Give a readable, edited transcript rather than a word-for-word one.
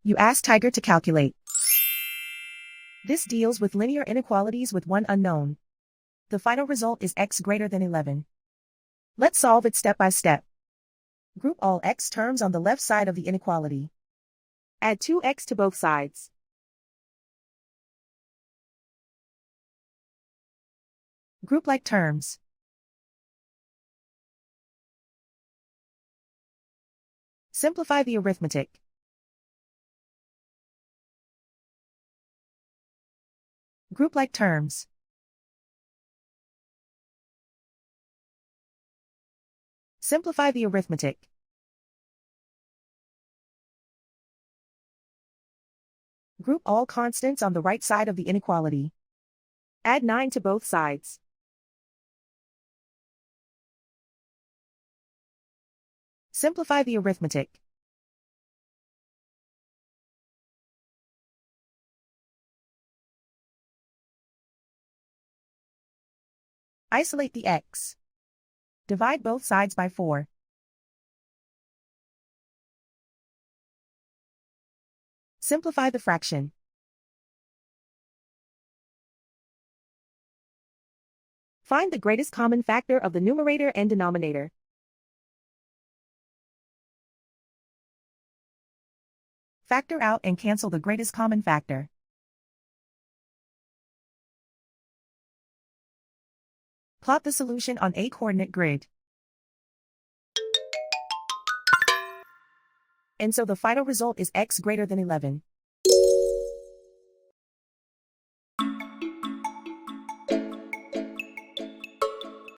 You ask Tiger to calculate. This deals with linear inequalities with one unknown. The final result is x greater than 11. Let's solve it step by step. Group all x terms on the left side of the inequality. Add 2x to both sides. Group like terms. Simplify the arithmetic. Group like terms. Simplify the arithmetic. Group all constants on the right side of the inequality. Add 9 to both sides. Simplify the arithmetic. Isolate the x. Divide both sides by 4. Simplify the fraction. Find the greatest common factor of the numerator and denominator. Factor out and cancel the greatest common factor. Plot the solution on a coordinate grid. And so the final result is x greater than 11.